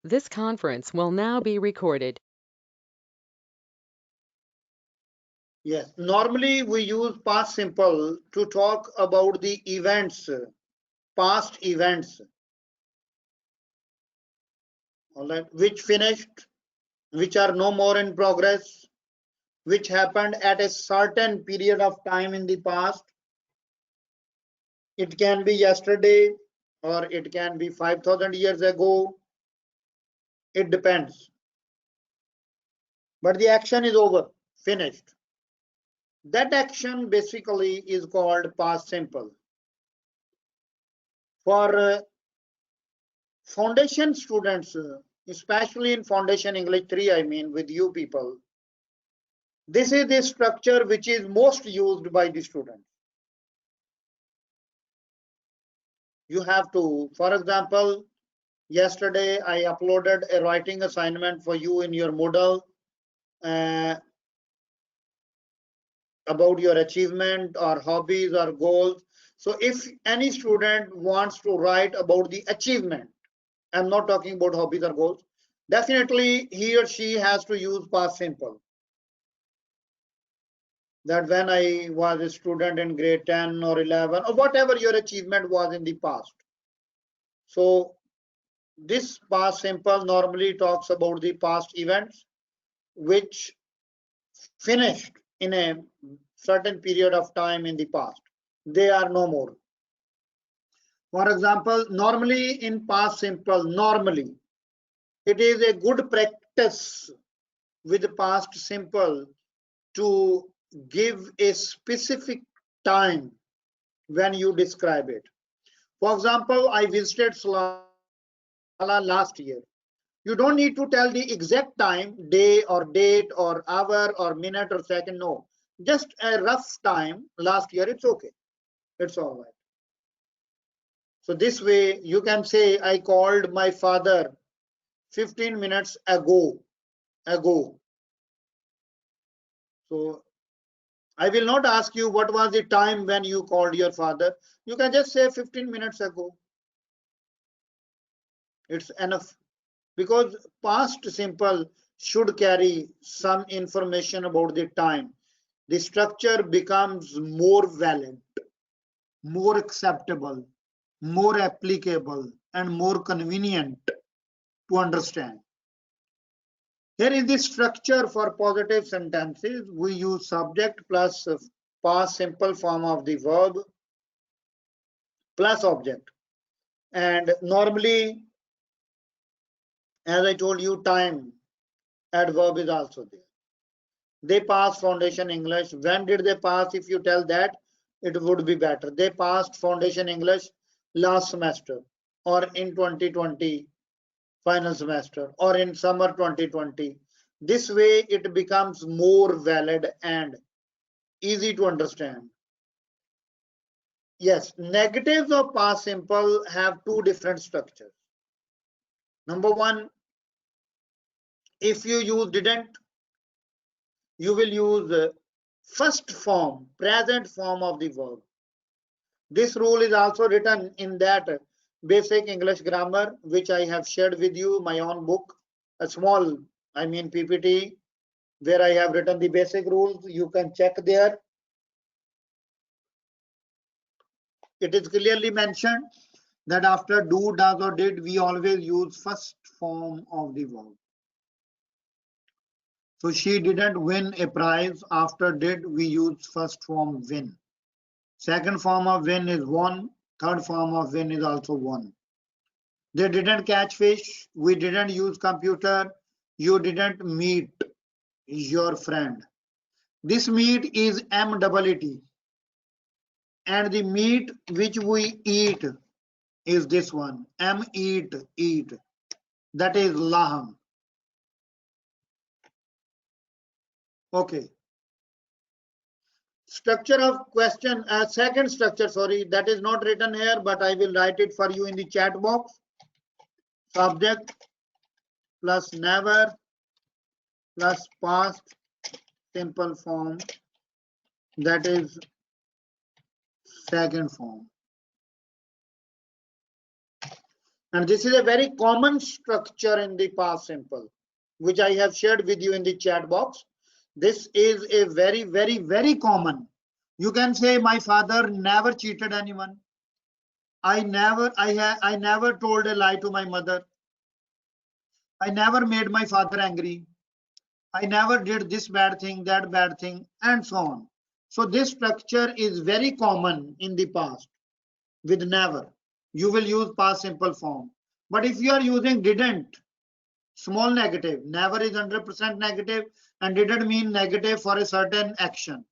This conference will now be recorded. Yes, normally we use past simple to talk about the events, past events, all right, which finished, which are no more in progress, which happened at a certain period of time in the past. It can be yesterday or it can be 5,000 years ago. It depends. But the action is over, finished. That action basically is called past simple. For foundation students, especially in Foundation English 3, I mean with you people, this is the structure which is most used by the students. You have to, for example, yesterday I uploaded a writing assignment for you in your Moodle about your achievement or hobbies or goals. So if any student wants to write about the achievement, I'm not talking about hobbies or goals, definitely he or she has to use past simple. That when I was a student in grade 10 or 11 or whatever your achievement was in the past. So this past simple normally talks about the past events which finished in a certain period of time in the past. They are no more. For example, normally in past simple, normally it is a good practice with past simple to give a specific time when you describe it. For example, I visited Salala last year. You don't need to tell the exact time, day or date or hour or minute or second. No, just a rough time last year. It's okay. It's all right. So this way you can say, I called my father 15 minutes ago. So I will not ask you what was the time when you called your father. You can just say 15 minutes ago. It's enough, because past simple should carry some information about the time. The structure becomes more valid, more acceptable, more applicable, and more convenient to understand. Here is the structure for positive sentences. We use subject plus past simple form of the verb plus object. And normally, as I told you, time adverb is also there. They passed Foundation English. When did they pass? If you tell that, it would be better. They passed Foundation English last semester or in 2020 final semester or in summer 2020. This way it becomes more valid and easy to understand. Yes, negatives of past simple have two different structures. Number one, if you use didn't, you will use first form, present form of the verb. This rule is also written in that basic English grammar, which I have shared with you, my own book, a small, I mean PPT, where I have written the basic rules. You can check there. It is clearly mentioned that after do, does, or did, we always use first form of the verb. So she didn't win a prize. After did, we use first form win. Second form of win is won. Third form of win is also won. They didn't catch fish. We didn't use computer. You didn't meet your friend. This meat is M-double-E-T. And the meat which we eat is this one. M-eat, eat. That is laham. Okay. Structure of question, second structure, sorry, that is not written here, but I will write it for you in the chat box. Subject plus never plus past simple form, that is second form. And this is a very common structure in the past simple, which I have shared with you in the chat box. This is a very, very, very common. You can say my father never cheated anyone. I never told a lie to my mother. I never made my father angry. I never did this bad thing, that bad thing, and so on. So this structure is very common in the past with never. You will use past simple form. But if you are using didn't, small negative, never is 100% negative and didn't mean negative for a certain action.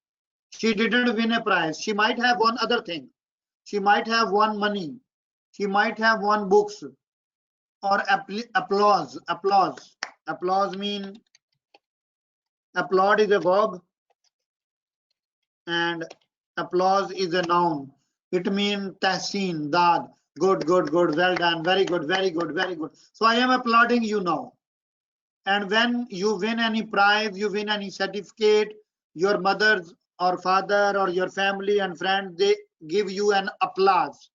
She didn't win a prize. She might have won other thing. She might have won money. She might have won books or applause. Applause mean applaud is a verb and applause is a noun. It means tahseen, dad. Good, good, good. Well done. Very good, very good, very good. So I am applauding you now. And when you win any prize, you win any certificate, your mother or father or your family and friends, they give you an applause.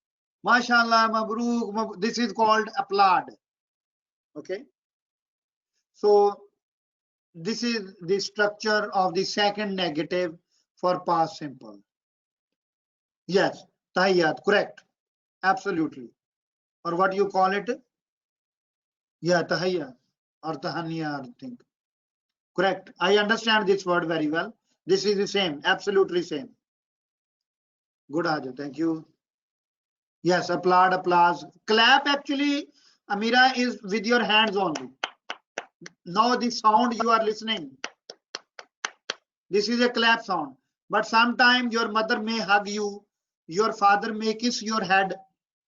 MashaAllah, Mabruk, this is called applaud. Okay. So this is the structure of the second negative for past simple. Yes, tahiyyat, correct. Absolutely. Or what you call it? Yeah, tahiyyat or tahaniya, I think. Correct. I understand this word very well. This is the same, absolutely same. Good, Aja. Thank you. Yes, applaud, applause. Clap actually, Amira, is with your hands only. Now the sound you are listening. This is a clap sound. But sometimes your mother may hug you. Your father may kiss your head,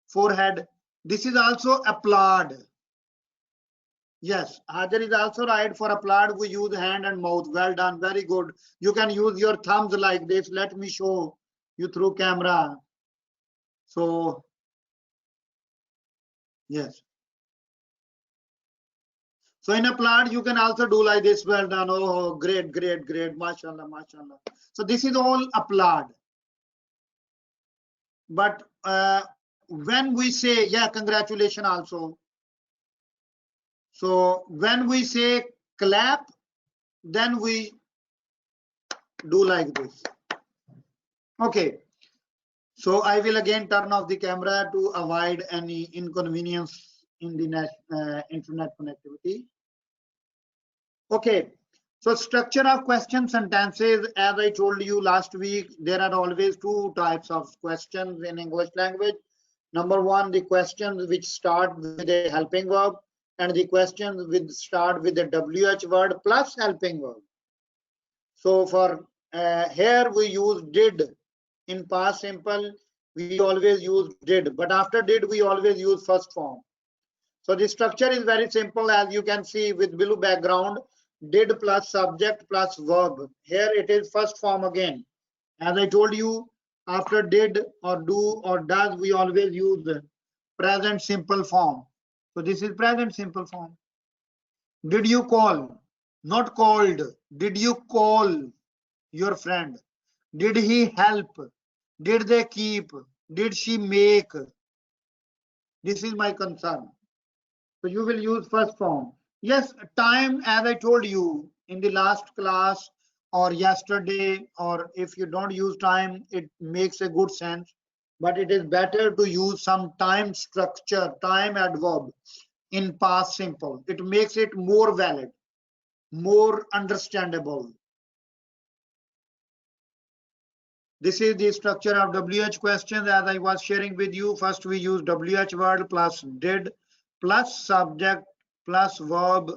forehead. This is also applaud. Yes, Hajar is also right. For applaud, we use hand and mouth. Well done, very good. You can use your thumbs like this. Let me show you through camera. So, yes. So in applaud, you can also do like this. Well done. Oh, great, great, great. MashaAllah, MashaAllah. So this is all applaud. But when we say, yeah, congratulations also. So when we say clap, then we do like this. Okay. So I will again turn off the camera to avoid any inconvenience in the internet connectivity. Okay. So structure of question sentences, as I told you last week, there are always two types of questions in English language. Number one, the questions which start with a helping verb, and the questions which start with a WH word plus helping verb. So for here we use did. In past simple, we always use did, but after did, we always use first form. So the structure is very simple, as you can see with blue background, did plus subject plus verb. Here it is first form again. As I told you, after did or do or does, we always use present simple form. So this is present simple form. Did you call? Not called. Did you call your friend? Did he help? Did they keep? Did she make? This is my concern. So you will use first form. Yes, time, as I told you in the last class or yesterday, or if you don't use time, it makes a good sense. But it is better to use some time structure, time adverb in past simple. It makes it more valid, more understandable. This is the structure of WH questions as I was sharing with you. First, we use WH word plus did plus subject plus verb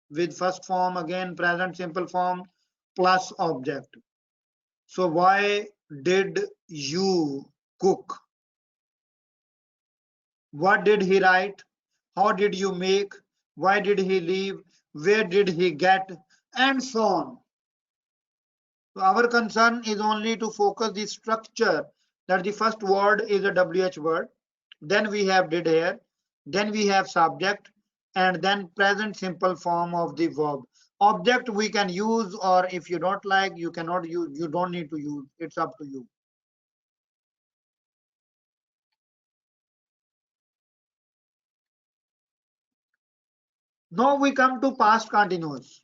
with first form, again present simple form plus object. So why did you cook? What did he write? How did you make? Why did he leave? Where did he get? And so on. So our concern is only to focus the structure, that the first word is a WH word. Then we have did here. Then we have subject, and then present simple form of the verb. Object we can use, or if you don't like, you cannot use. You don't need to use. It's up to you. Now we come to past continuous.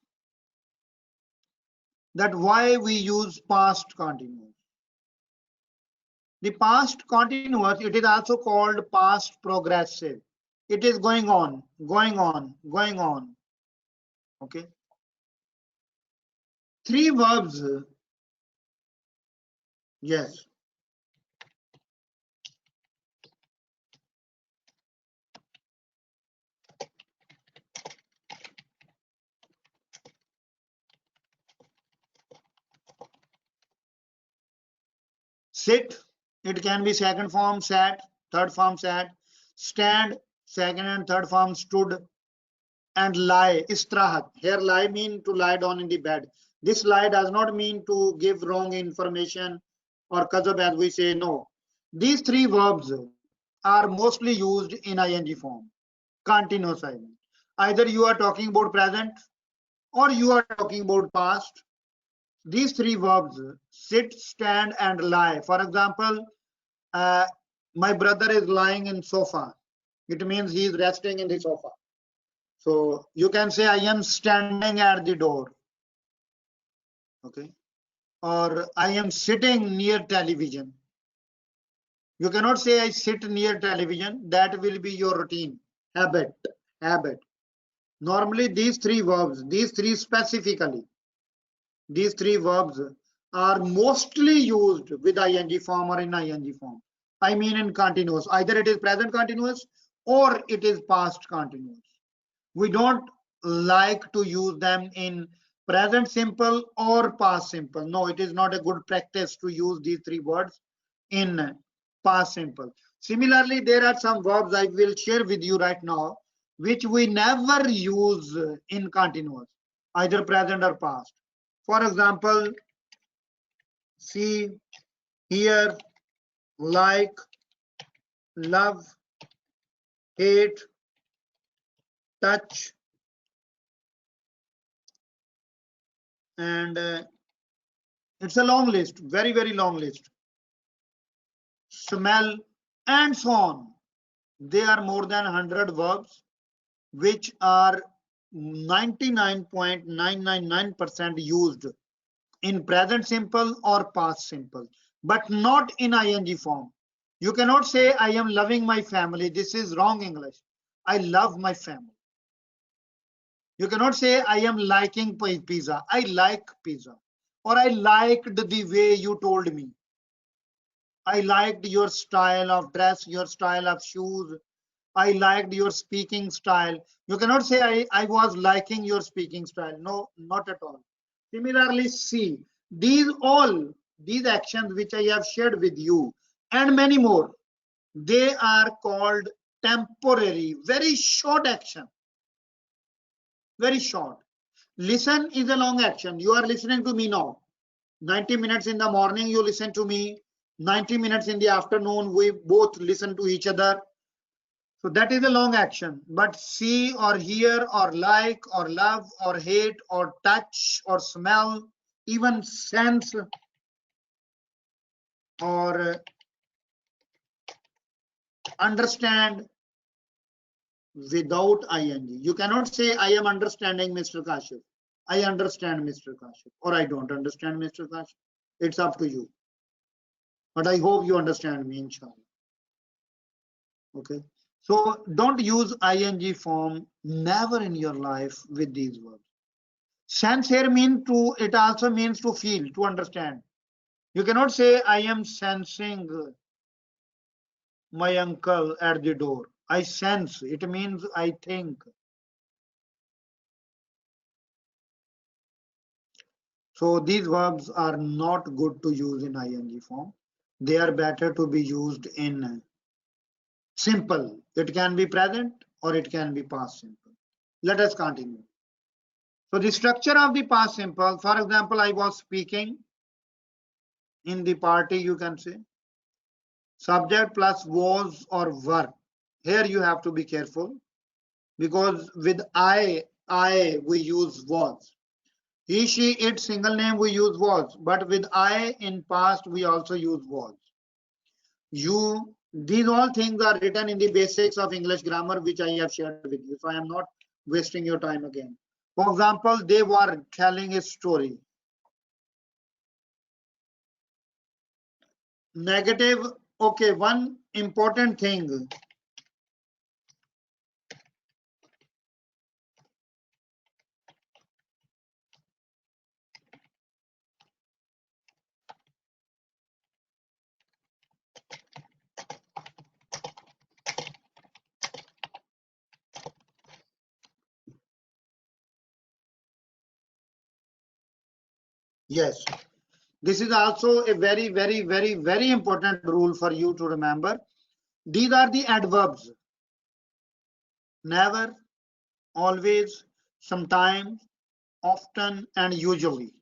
That why we use past continuous. The past continuous, it is also called past progressive. It is going on, going on, going on. Okay. Three verbs. Yes. Sit, it can be second form sat, third form sat. Stand, second and third form stood. And lie, istrahat. Here lie mean to lie down in the bed. This lie does not mean to give wrong information or kazab as we say, no. These three verbs are mostly used in ing form, continuous I mean. Either you are talking about present or you are talking about past. These three verbs, sit, stand and lie. For example, uh, my brother is lying in sofa. It means he is resting in the sofa. So you can say I am standing at the door. Okay. Or I am sitting near television. You cannot say I sit near television. That will be your routine, habit, habit. Normally these three verbs, these three specifically, these three verbs are mostly used with ing form or in ing form. I mean in continuous. Either it is present continuous or it is past continuous. We don't like to use them in present simple or past simple. No, it is not a good practice to use these three words in past simple. Similarly, there are some verbs I will share with you right now, which we never use in continuous, either present or past. For example, see, hear, like, love, hate, touch, and it's a long list, very, very long list. Smell, and so on. There are more than 100 verbs which are 99.999% used in present simple or past simple, but not in ing form. You cannot say I am loving my family. This is wrong English. I love my family. You cannot say I am liking pizza. I like pizza. Or I liked the way you told me. I liked your style of dress, your style of shoes. I liked your speaking style. You cannot say I was liking your speaking style. No, not at all. Similarly, see, these actions which I have shared with you and many more, they are called temporary, very short action. Very short. Listen is a long action. You are listening to me now. 90 minutes in the morning, you listen to me. 90 minutes in the afternoon, we both listen to each other. So that is a long action. But see or hear or like or love or hate or touch or smell, even sense or understand without ing. You cannot say I am understanding Mr. Kashif. I understand Mr. Kashif or I don't understand Mr. Kashif. It's up to you. But I hope you understand me, inshallah. Okay. So don't use ing form never in your life with these verbs. Sense here mean to, it also means to feel, to understand. You cannot say I am sensing my uncle at the door. I sense, it means I think. So these verbs are not good to use in ing form. They are better to be used in simple. It can be present or it can be past simple. Let us continue. So the structure of the past simple, for example, I was speaking in the party, you can say. Subject plus was or were. Here you have to be careful because with I we use was. He, she, it single name we use was, but with I in past we also use was. You, these all things are written in the basics of English grammar which I have shared with you. So I am not wasting your time again. For example, they were telling a story. Negative, okay, one important thing. Yes, this is also a very, very, very, very important rule for you to remember. These are the adverbs. Never, always, sometimes, often, and usually.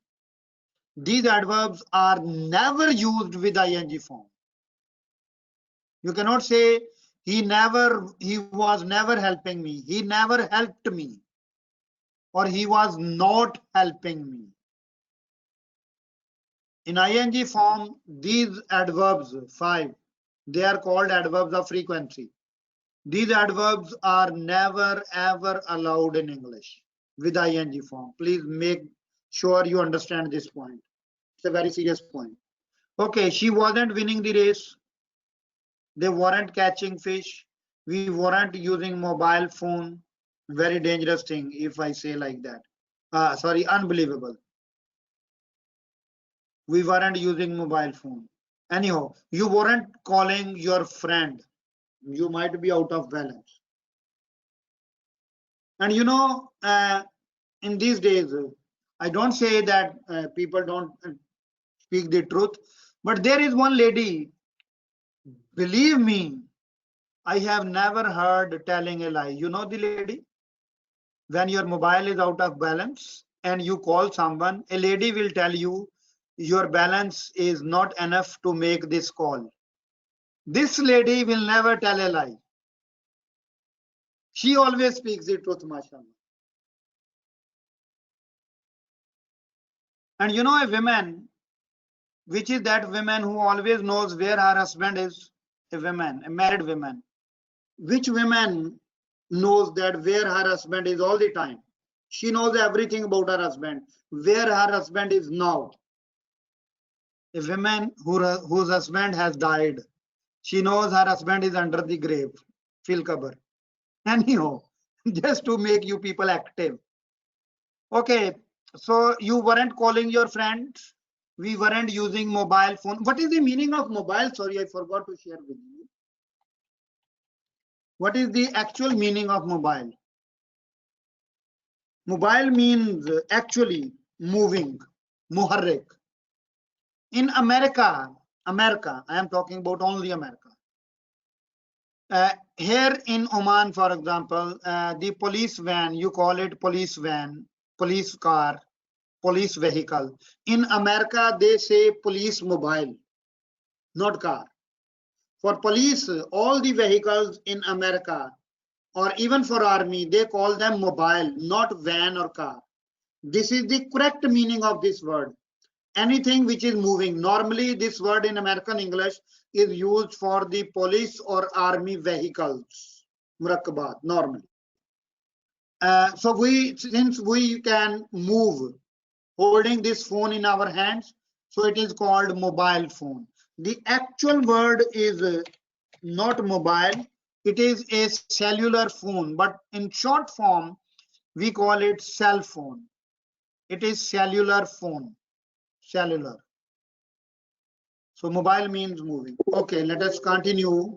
These adverbs are never used with ing form. You cannot say he was never helping me. He never helped me. Or he was not helping me. In ing form, these adverbs, 5, they are called adverbs of frequency. These adverbs are never ever allowed in English with ing form. Please make sure you understand this point. It's a very serious point. Okay, she wasn't winning the race. They weren't catching fish. We weren't using mobile phone. Very dangerous thing if I say like that. Sorry, unbelievable. We weren't using mobile phone. Anyhow, you weren't calling your friend. You might be out of balance. And you know, in these days, I don't say that people don't speak the truth, but there is one lady, believe me, I have never heard telling a lie. You know the lady? When your mobile is out of balance and you call someone, a lady will tell you your balance is not enough to make this call. This lady will never tell a lie. She always speaks the truth, mashallah. And you know a woman, which is that woman who always knows where her husband is? A woman, a married woman. Which woman knows that where her husband is all the time? She knows everything about her husband, where her husband is now. A woman whose husband has died. She knows her husband is under the grave, fil kabar. Anyhow, just to make you people active. Okay, so you weren't calling your friends. We weren't using mobile phone. What is the meaning of mobile? Sorry, I forgot to share with you. What is the actual meaning of mobile? Mobile means actually moving, muharrik. In America, I am talking about only America. Here in Oman, for example, the police van, you call it police van, police car, police vehicle. In America, they say police mobile, not car. For police, all the vehicles in America, or even for army, they call them mobile, not van or car. This is the correct meaning of this word. Anything which is moving. Normally, this word in American English is used for the police or army vehicles. Murakkabat, normally. So since we can move holding this phone in our hands, so it is called mobile phone. The actual word is not mobile, it is a cellular phone, but in short form, we call it cell phone. It is cellular phone, cellular. So mobile means moving. Okay, let us continue.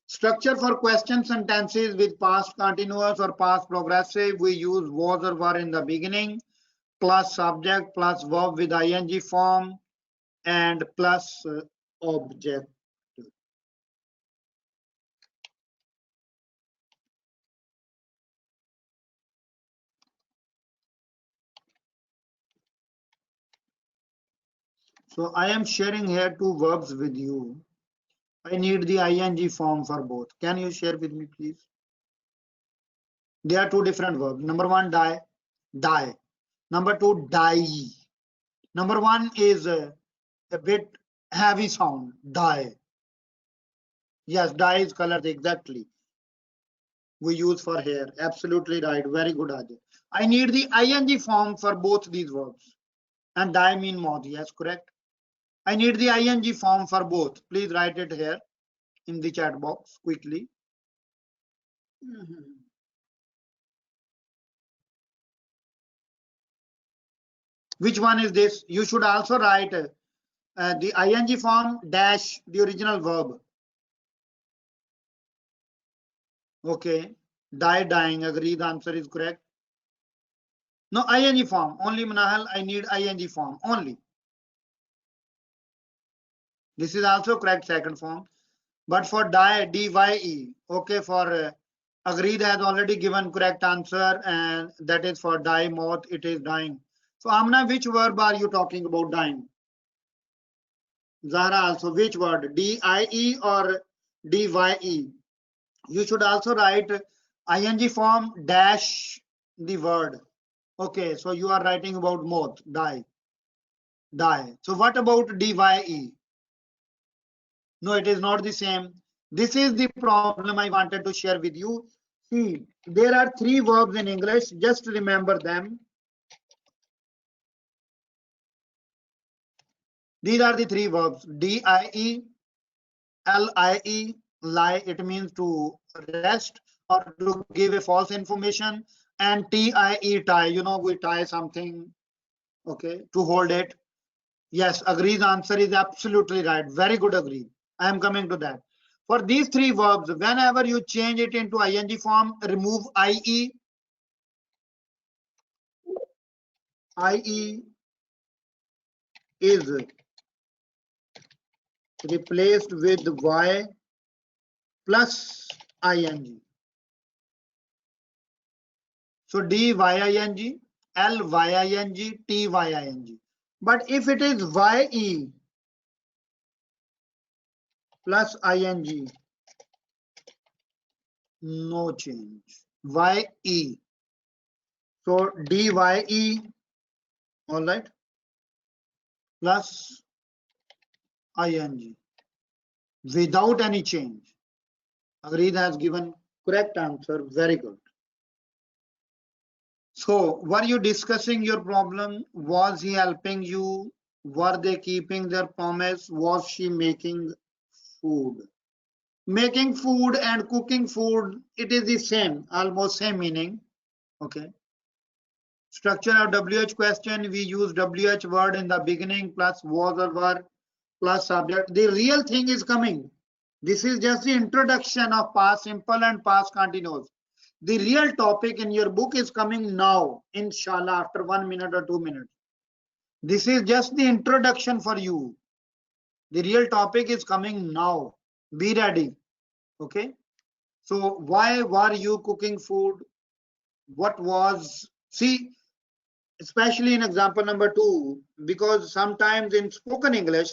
Structure for question sentences with past continuous or past progressive. We use was or were in the beginning, plus subject, plus verb with ing form, and plus object. So I am sharing here two verbs with you. I need the ing form for both. Can you share with me, please? There are two different verbs. Number one, die, die. Number two, die. Number one is a bit heavy sound, die. Yes, die is colored exactly. we use for here. Absolutely right. Very good, Ajay. I need the ing form for both these verbs. And die mean moth. Yes, correct. I need the ing form for both. Please write it here in the chat box quickly. Which one is this? You should also write the ing form dash the original verb. Okay. Die, dying. Agree. The answer is correct. No, ing form. Only Manahal, I need ing form. Only. This is also correct second form. But for die, dye. Okay, for agreed has already given correct answer, and that is for die moth, it is dying. So Amna, which verb are you talking about dying? Zara also, which word? D-I-E or D-Y-E? You should also write ing form dash the word. Okay, so you are writing about moth, die. Die. So what about D-Y-E? No, it is not the same. This is the problem I wanted to share with you. See, there are three verbs in English. Just remember them. These are the three verbs. D-I-E, L-I-E, lie, it means to rest or to give a false information. And T-I-E, tie, you know, we tie something, okay, to hold it. Yes, agrees answer is absolutely right. Very good, agree. I am coming to that. For these three verbs, whenever you change it into ing form, remove IE. IE is replaced with Y plus ing. So D YING, L YING, T YING. But if it is YE plus ing, no change. YE. So DYE, all right, plus ing without any change. Agreed has given correct answer. Very good. So were you discussing your problem? Was he helping you? Were they keeping their promise? Was she making food? Making food and cooking food, it is the same, almost same meaning. Okay. Structure of WH question, we use WH word in the beginning plus was or were plus subject. The real thing is coming. This is just the introduction of past simple and past continuous. The real topic in your book is coming now, inshallah, after 1 minute or 2 minutes. This is just the introduction for you. The real topic is coming now. Be ready. Okay. So why were you cooking food? What was, see, especially in example number 2, because sometimes in spoken English,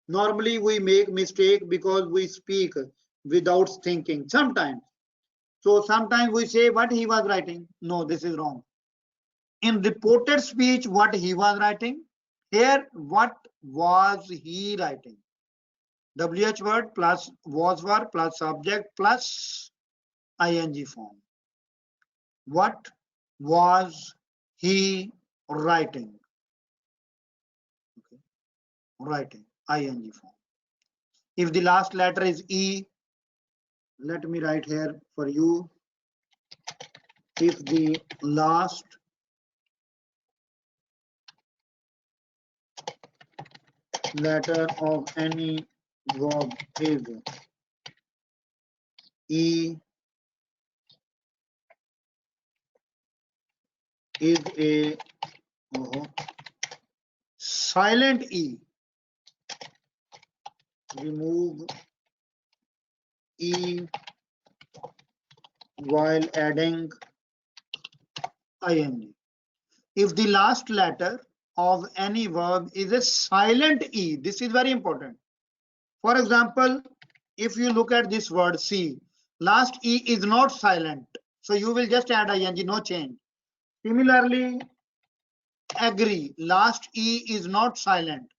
normally we make mistake because we speak without thinking. Sometimes. So sometimes we say what he was writing. No, this is wrong. In reported speech, what he was writing. Here, what was he writing? WH word plus was word plus subject plus ing form. What was he writing? Okay. Writing, ing form. If the last letter is E, let me write here for you. If the last letter of any verb is E, is a silent E. Remove E while adding ing. If the last letter of any verb is a silent E, this is very important. For example, if you look at this word see, last E is not silent. So you will just add ing, no change. Similarly, agree, last E is not silent.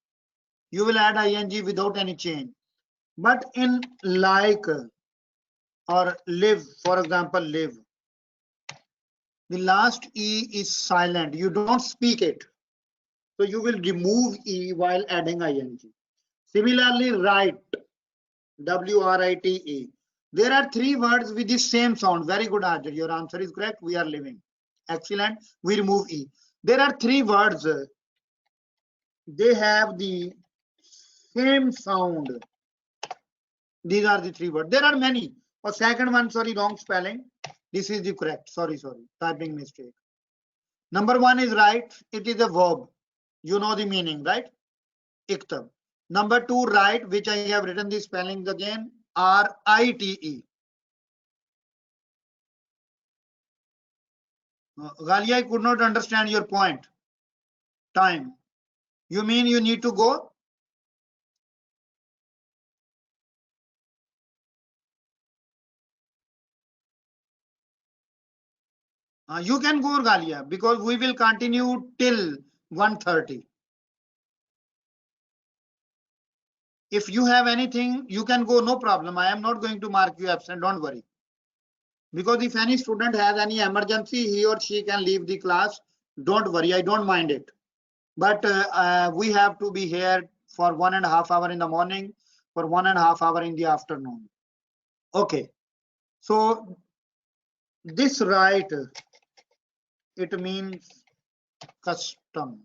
You will add ing without any change. But in like, or live, for example, live. The last E is silent. You don't speak it. So you will remove E while adding ing. Similarly, write, W-R-I-T-E. There are three words with the same sound. Very good, Ajay. Your answer is correct. We are living. Excellent. We remove E. There are three words. They have the same sound. These are the three words. There are many. Or second one, sorry, wrong spelling. This is the correct. Sorry. Typing mistake. Number one is right. It is a verb. You know the meaning, right? Iktab. Number two, right, which I have written the spellings again. R-I-T-E. Ghalia, I could not understand your point. Time. You mean you need to go? You can go, Ghalia, because we will continue till 1:30. If you have anything, you can go, no problem. I am not going to mark you absent, don't worry. Because if any student has any emergency, he or she can leave the class. Don't worry, I don't mind it. But we have to be here for 1.5 hours in the morning, for 1.5 hours in the afternoon. Okay. So this right, it means custom.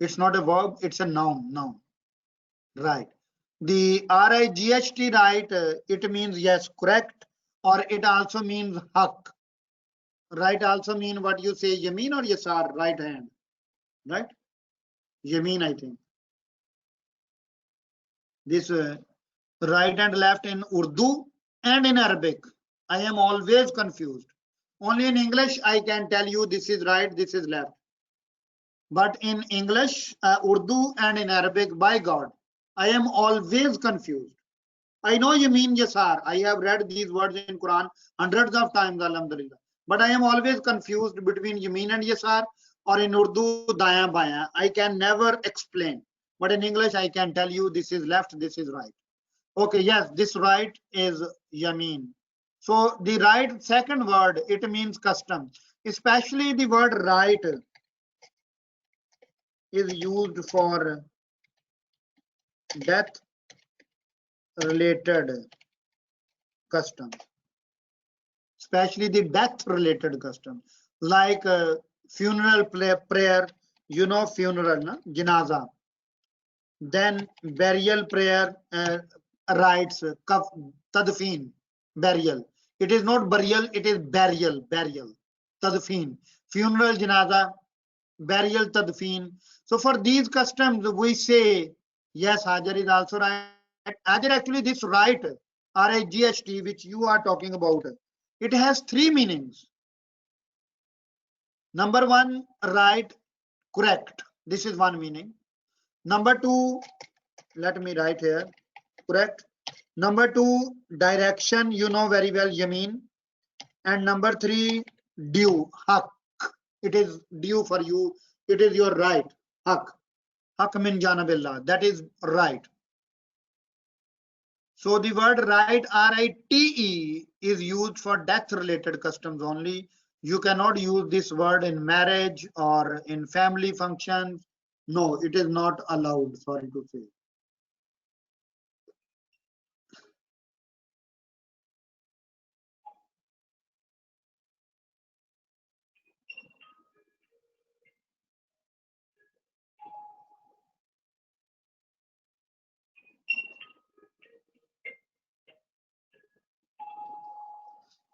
It's not a verb, it's a noun. Right. The R-I-G-H-T, right, it means yes, correct, or it also means haq. Right also mean what you say, Yameen or Yasar, right hand, right? Yameen, I think. This right and left in Urdu and in Arabic. I am always confused. Only in English, I can tell you this is right, this is left. But in English, Urdu and in Arabic, by God, I am always confused. I know you mean Yasar. I have read these words in Quran hundreds of times, Alhamdulillah. But I am always confused between Yameen and Yasar, or in Urdu, Daya Baya. I can never explain. But in English, I can tell you this is left, this is right. Okay, yes, this right is Yameen. So the right second word, it means custom. Especially the word right is used for death related custom. Especially the death related custom, like funeral prayer, you know, funeral, na? Janaza. Then burial prayer, rites, tadfeen, burial. It is not burial, it is burial, tadfeen. Funeral, janaza, burial, tadfeen. So for these customs, we say, yes, Hajar is also right. Hajar, actually, this right, R-I-G-H-T, which you are talking about, it has three meanings. Number one, right, correct. This is one meaning. Number two, let me write here, correct. Number two, direction, you know very well, Yameen. And number three, due, haq. It is due for you. It is your right, haq. Haq min janabillah. That is right. So the word right, R-I-T-E, is used for death-related customs only. You cannot use this word in marriage or in family functions. No, it is not allowed, sorry to say.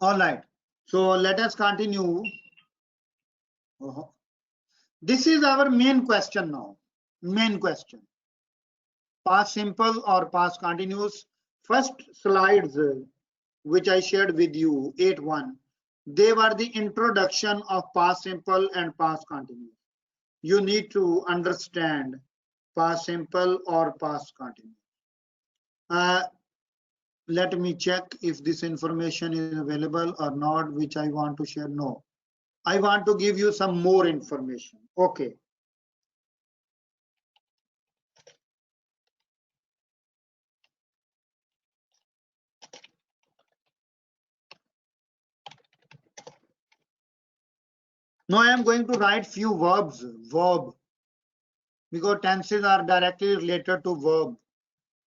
All right. So let us continue. This is our main question now. Main question. Past simple or past continuous. First slides which I shared with you, 8.1. They were the introduction of past simple and past continuous. You need to understand past simple or past continuous. Let me check if this information is available or not, which I want to share. No, I want to give you some more information. Okay. Now I am going to write few verbs, verb, because tenses are directly related to verb.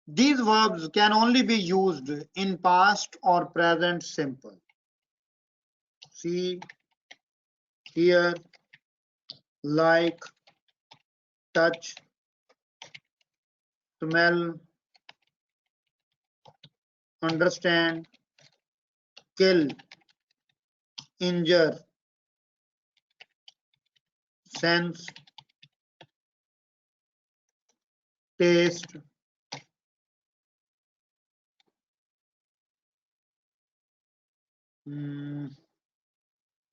These verbs can only be used in past or present simple. See here, like, touch, smell, understand, kill, injure, sense, taste,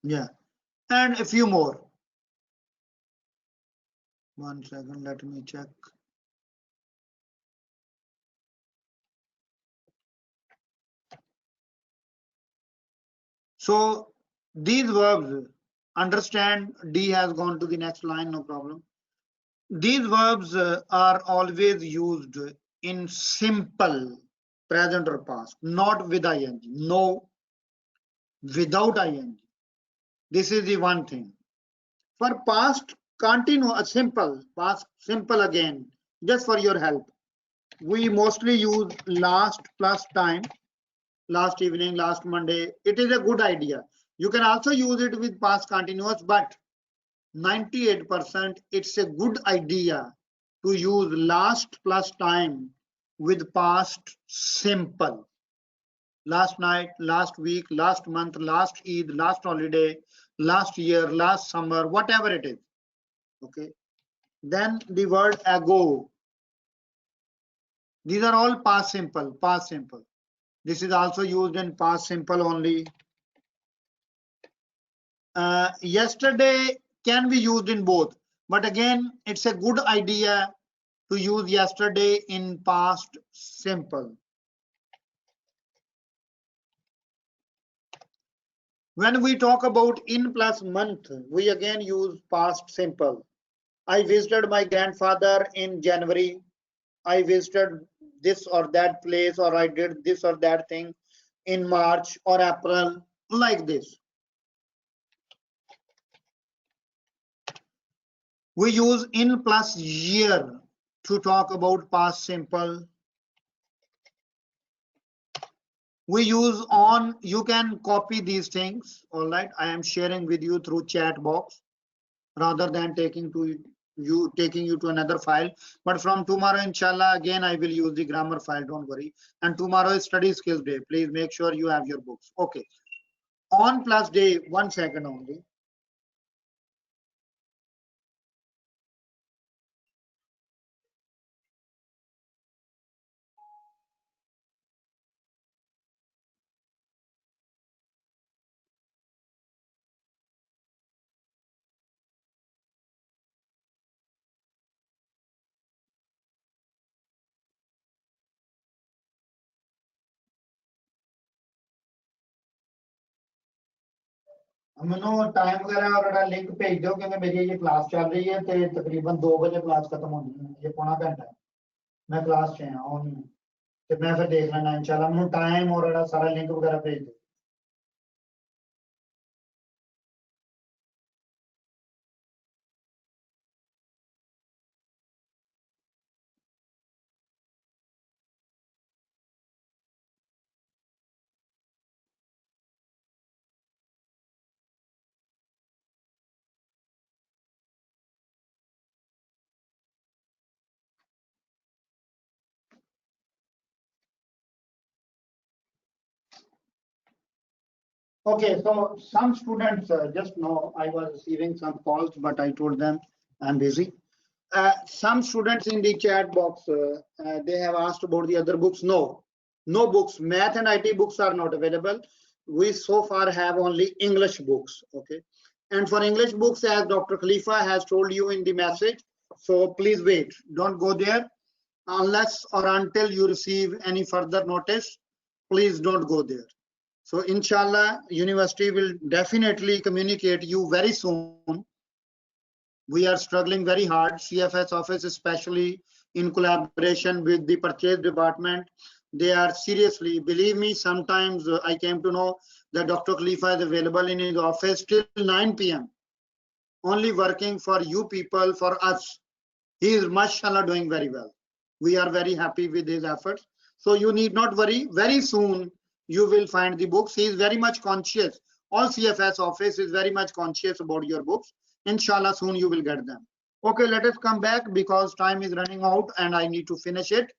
yeah, and a few more. 1 second, let me check. So these verbs, understand, D has gone to the next line, no problem. These verbs are always used in simple present or past, not with ing. No, without ing. This is the one thing. For past continuous, simple, past simple again, just for your help. We mostly use last plus time, last evening, last Monday. It is a good idea. You can also use it with past continuous, but 98% it's a good idea to use last plus time with past simple. Last night, last week, last month, last Eid, last holiday, last year, last summer, whatever it is. Okay. Then the word ago. These are all past simple, past simple. This is also used in past simple only. Yesterday can be used in both, but again, it's a good idea to use yesterday in past simple. When we talk about in plus month, we again use past simple. I visited my grandfather in January. I visited this or that place, or I did this or that thing in March or April, like this. We use in plus year to talk about past simple. We use on. You can copy these things. All right, I am sharing with you through chat box rather than taking you to another file. But from tomorrow, inshallah, again I will use the grammar file, don't worry. And tomorrow is study skills day. Please make sure you have your books. Okay, on plus day, 1 second only. ਮੈਨੂੰ time वगैरह और link भेज दो क्योंकि मेरी ये class चल रही है ਤੇ ਤਕਰੀਬਨ 2 ਵਜੇ क्लास खत्म होनी है ये पौना घंटा है मैं क्लास ਚ ਹਾਂ on ਤੇ मैं फिर देख लेना इंशाल्लाह ਮੈਨੂੰ टाइम और सारा लिंक वगैरह भेज दो Okay, so some students just know I was receiving some calls, but I told them I'm busy. Some students in the chat box, they have asked about the other books. No, no books. Math and IT books are not available. We so far have only English books. Okay, and for English books, as Dr. Khalifa has told you in the message, so please wait. Don't go there unless or until you receive any further notice. Please don't go there. So inshallah, university will definitely communicate you very soon. We are struggling very hard. CFS office, especially in collaboration with the purchase department, they are seriously, believe me, sometimes I came to know that Dr. Khalifa is available in his office till 9 p.m. only working for you people, for us. He is mashallah doing very well. We are very happy with his efforts. So you need not worry. Very soon you will find the books. He is very much conscious. All CFS office is very much conscious about your books. Inshallah, soon you will get them. Okay, let us come back because time is running out and I need to finish it.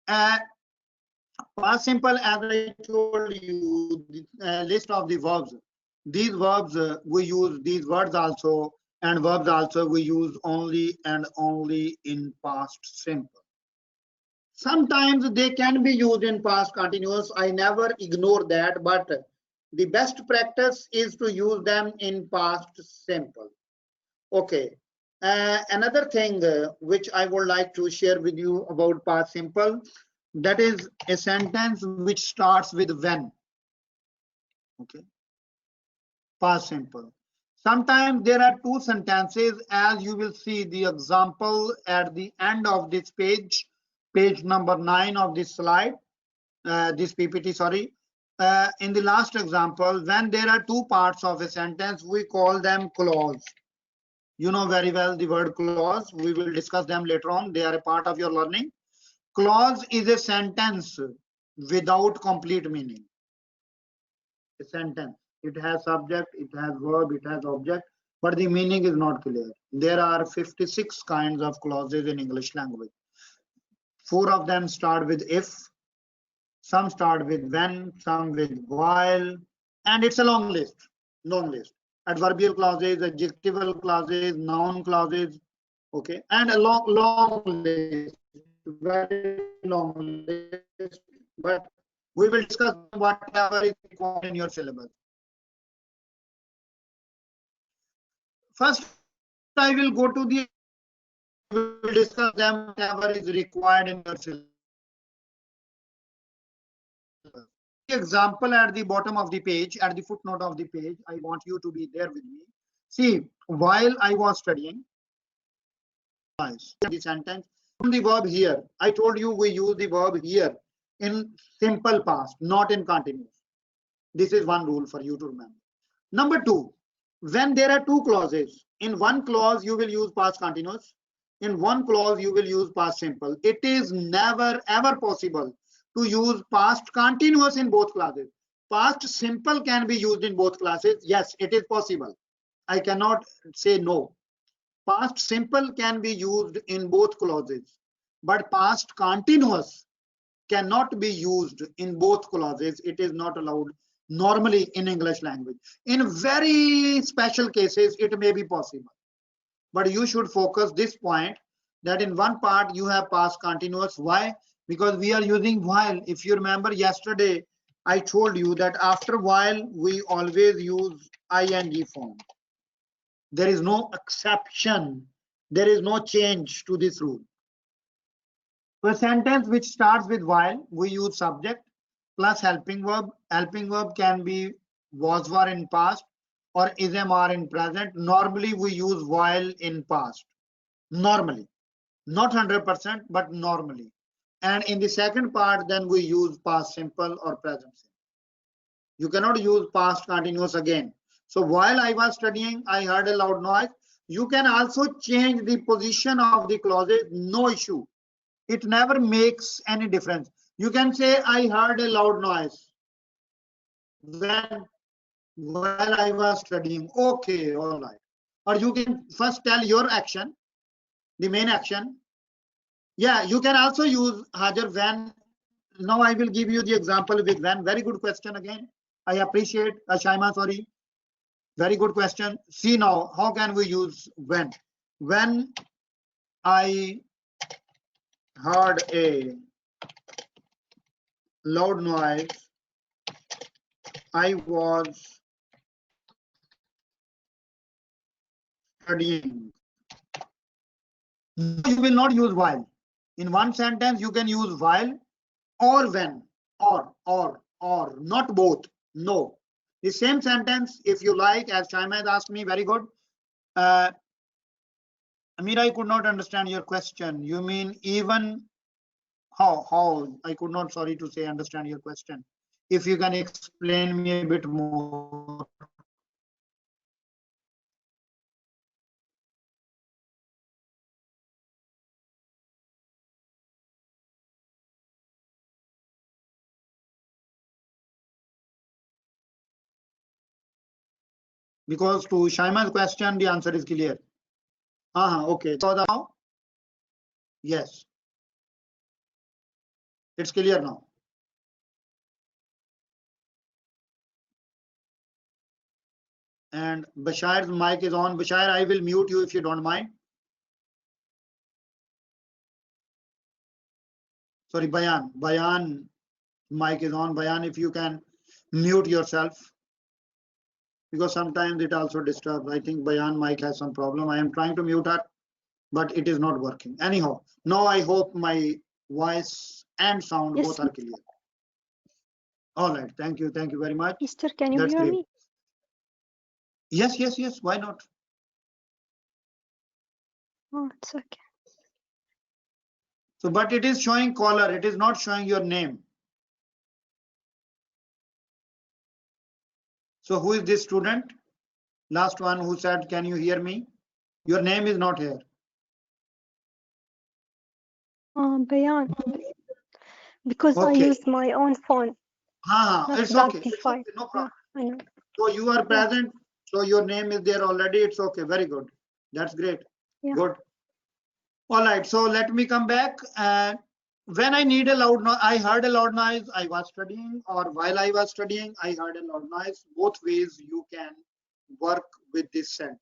Past simple, as I told you, the list of the verbs. These verbs we use these words also, and verbs also we use only and only in past simple. Sometimes they can be used in past continuous. I never ignore that, but the best practice is to use them in past simple. Okay. Another thing which I would like to share with you about past simple, that is a sentence which starts with when. Okay. Past simple. Sometimes there are two sentences, as you will see the example at the end of this page, page number 9 of this slide, this PPT, sorry. In the last example, when there are two parts of a sentence, we call them clause. You know very well the word clause. We will discuss them later on. They are a part of your learning. Clause is a sentence without complete meaning. A sentence. It has subject, it has verb, it has object, but the meaning is not clear. There are 56 kinds of clauses in English language. 4 of them start with if, some start with when, some with while, and it's a long list. Long list. Adverbial clauses, adjectival clauses, noun clauses, okay, and a long list, very long list, but we will discuss whatever is required in your syllabus. First, I will go to the, we will discuss them whatever is required in your syllabus. The example at the bottom of the page, at the footnote of the page, I want you to be there with me. See, while I was studying, the sentence, the verb here, I told you we use the verb here in simple past, not in continuous. This is one rule for you to remember. Number 2, when there are two clauses, in one clause you will use past continuous, in one clause you will use past simple. It is never ever possible to use past continuous in both clauses. Past simple can be used in both classes. Yes, it is possible. I cannot say no. Past simple can be used in both clauses, but past continuous cannot be used in both clauses. It is not allowed normally in English language. In very special cases, it may be possible. But you should focus this point that in one part you have past continuous. Why? Because we are using while. If you remember yesterday, I told you that after while we always use ing form. There is no exception. There is no change to this rule. For a sentence which starts with while, we use subject plus helping verb. Helping verb can be was, were in past or ism are in present. Normally we use while in past. Normally. Not 100%, but normally. And in the second part, then we use past simple or present simple. You cannot use past continuous again. So while I was studying, I heard a loud noise. You can also change the position of the clauses, no issue. It never makes any difference. You can say, I heard a loud noise while I was studying. Okay, all right. Or you can first tell your action, the main action. Yeah, you can also use Hajar when. Now I will give you the example with when. Very good question again. I appreciate Shaima, sorry. Very good question. See now, how can we use when? When I heard a loud noise, I was studying. You will not use while. In one sentence, you can use while or when, or, not both. No. The same sentence, if you like, as Shaima has asked me, very good. Amira, I could not understand your question. You mean even how? I could not, sorry to say, understand your question. If you can explain me a bit more. Because to Shaima's question, the answer is clear. Okay. So now, yes, it's clear now. And Bashair's mic is on. Bashair, I will mute you if you don't mind. Sorry, Bayan. Bayan mic is on. Bayan, if you can mute yourself, because sometimes it also disturbs. I think Bayan mic has some problem. I am trying to mute her, but it is not working. Anyhow, now I hope my voice and sound both are clear. All right. Thank you. Thank you very much. Mister, can you That's hear great. me? Yes, yes, yes. Why not? Oh, it's okay. So, but it is showing caller. It is not showing your name. So who is this student? Last one who said, can you hear me? Your name is not here. Bayan. Because I Okay. use my own phone. It's okay. It's Amplify. okay. No problem. I know. So you are present. So your name is there already. It's okay. Very good. That's great. Yeah. Good. All right. So let me come back. And when I need a loud noise, I heard a loud noise. I was studying, or while I was studying, I heard a loud noise. Both ways you can work with this sentence.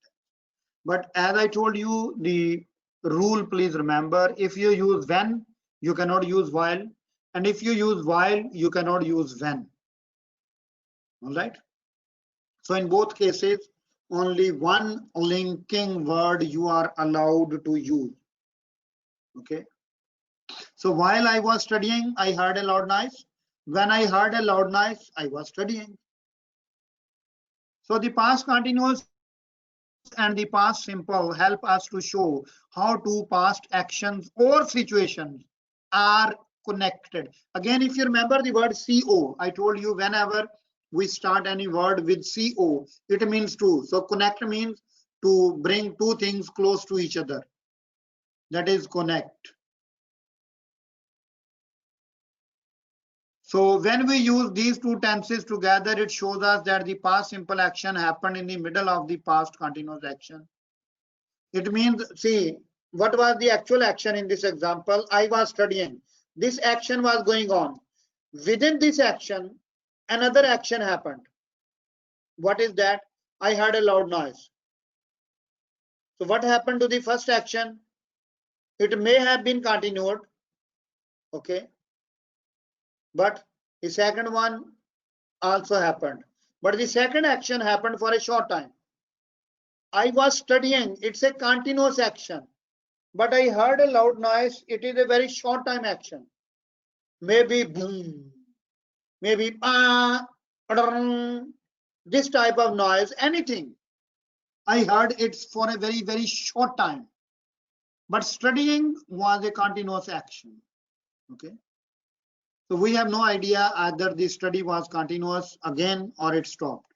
But as I told you, the rule, please remember, if you use when, you cannot use while. And if you use while, you cannot use when. All right. So in both cases, only one linking word you are allowed to use. Okay. So while I was studying, I heard a loud noise. When I heard a loud noise, I was studying. So the past continuous and the past simple help us to show how two past actions or situations are connected. Again, if you remember the word CO, I told you whenever we start any word with CO, it means two. So connect means to bring two things close to each other. That is connect. So when we use these two tenses together, it shows us that the past simple action happened in the middle of the past continuous action. It means, see, what was the actual action in this example? I was studying. This action was going on. Within this action, another action happened. What is that? I heard a loud noise. So what happened to the first action? It may have been continued. Okay. But the second one also happened. But the second action happened for a short time. I was studying. It's a continuous action. But I heard a loud noise. It is a very short time action. Maybe boom, maybe this type of noise, anything. I heard it's for a very, very short time. But studying was a continuous action. Okay. So we have no idea either the study was continuous again or it stopped.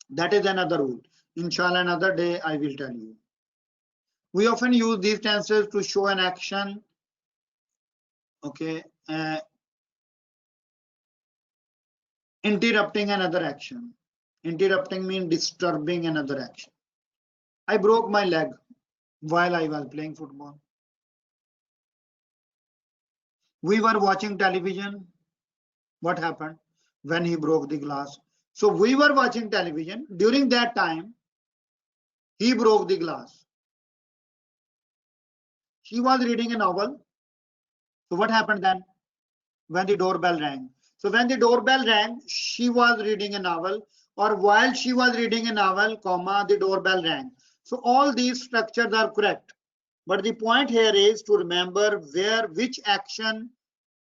That is another rule. Inshallah, another day I will tell you. We often use these tenses to show an action. Okay. Interrupting another action. Interrupting means disturbing another action. I broke my leg while I was playing football. We were watching television. What happened when he broke the glass? So we were watching television. During that time, he broke the glass. She was reading a novel. So what happened then? When the doorbell rang. So when the doorbell rang, she was reading a novel, or while she was reading a novel, comma, the doorbell rang. So all these structures are correct. But the point here is to remember which action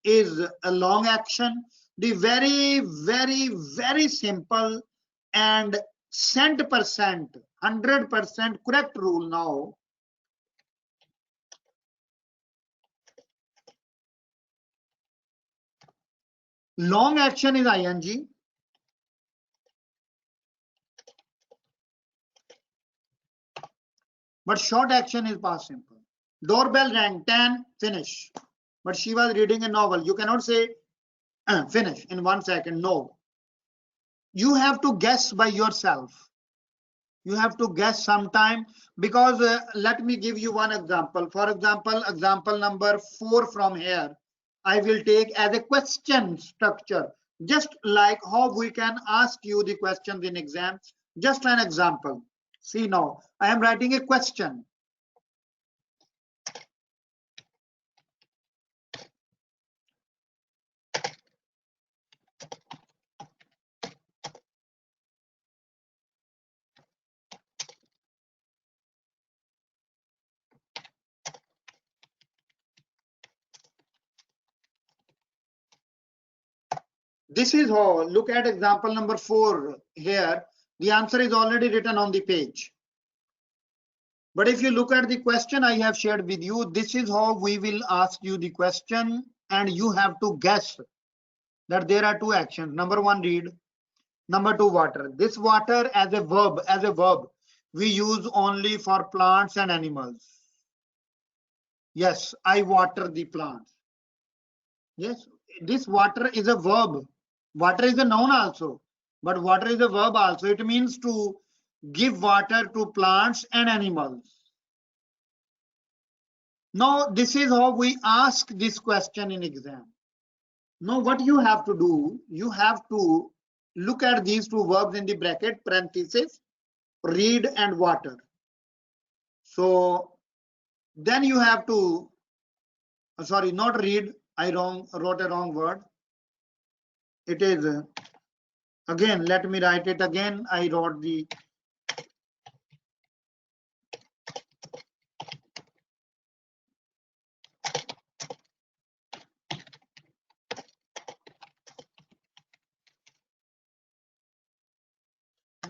is a long action. The very, very, very simple and 100% correct rule now. Long action is ing. But short action is past simple. Doorbell rang, 10, finish. But she was reading a novel. You cannot say finish in 1 second. No. you have to guess by yourself. You have to guess sometime, because let me give you one example. For example, example number 4 from here, I will take as a question structure, just like how we can ask you the questions in exams. Just an example. See now, I am writing a question. This is how, look at example number 4 here. The answer is already written on the page. But if you look at the question I have shared with you, this is how we will ask you the question, and you have to guess that there are 2 actions. Number 1, read. Number 2, water. This water as a verb, we use only for plants and animals. Yes, I water the plants. Yes, this water is a verb. Water is a noun also, but water is a verb also. It means to give water to plants and animals. Now, this is how we ask this question in exam. Now, what you have to do, you have to look at these 2 verbs in the bracket, parenthesis, read and water. So then you have to, sorry, not read, I wrote a wrong word. It is, again, let me write it again. I wrote the,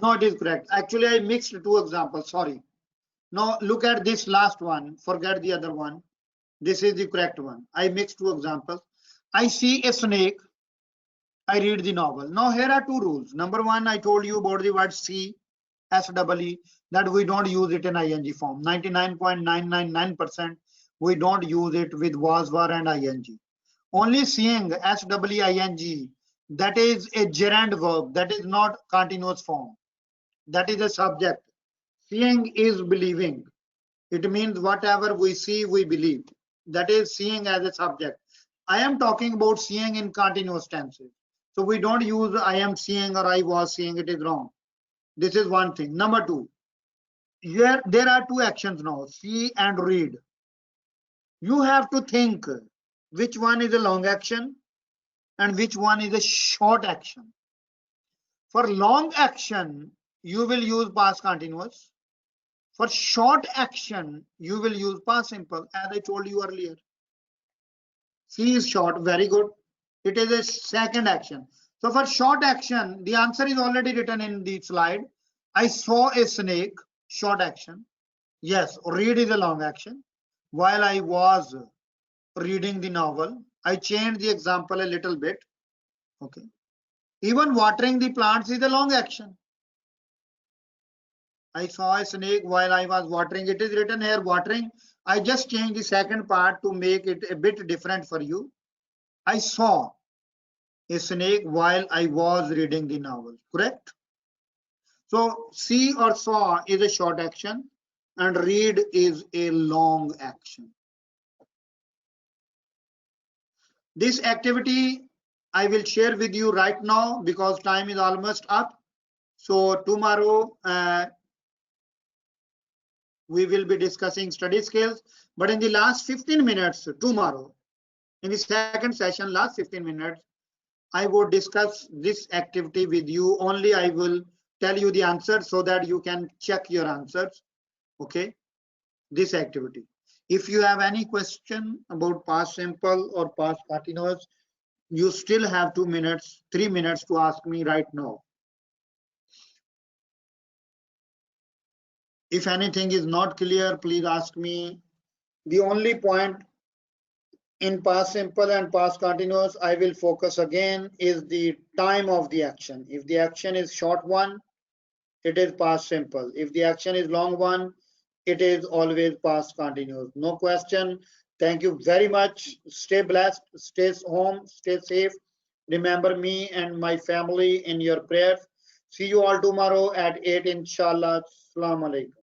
no, it is correct. Actually, I mixed 2 examples, sorry. Now look at this last one, forget the other one. This is the correct one. I mixed 2 examples. I see a snake, I read the novel. Now here are 2 rules. Number 1, I told you about the word see, SEE, that we don't use it in ing form. 99.999% we don't use it with was, were and ing. Only seeing, SEEing, that is a gerund verb, that is not continuous form. That is a subject. Seeing is believing. It means whatever we see, we believe. That is seeing as a subject. I am talking about seeing in continuous tenses. So we don't use I am seeing or I was seeing. It is wrong. This is one thing. Number 2, here there are 2 actions now, see and read. You have to think which one is a long action and which one is a short action. For long action, you will use past continuous. For short action, you will use past simple, as I told you earlier. C is short, very good. It is a second action. So for short action, the answer is already written in the slide. I saw a snake, short action. Yes, read is a long action. While I was reading the novel, I changed the example a little bit. Okay. Even watering the plants is a long action. I saw a snake while I was watering. It is written here watering. I just changed the second part to make it a bit different for you. I saw a snake while I was reading the novel, correct? So see or saw is a short action and read is a long action. This activity I will share with you right now because time is almost up. So tomorrow we will be discussing study skills, but in the last 15 minutes tomorrow, in the second session, last 15 minutes, I would discuss this activity with you. Only I will tell you the answer so that you can check your answers. Okay, this activity. If you have any question about past simple or past continuous, you still have 2 minutes, 3 minutes to ask me right now. If anything is not clear, please ask me. The only point in past simple and past continuous I will focus again is the time of the action. If the action is short one, it is past simple. If the action is long one, it is always past continuous. No question. Thank you very much. Stay blessed, stay home, stay safe. Remember me and my family in your prayers. See you all tomorrow at 8 inshallah. Assalamu alaikum.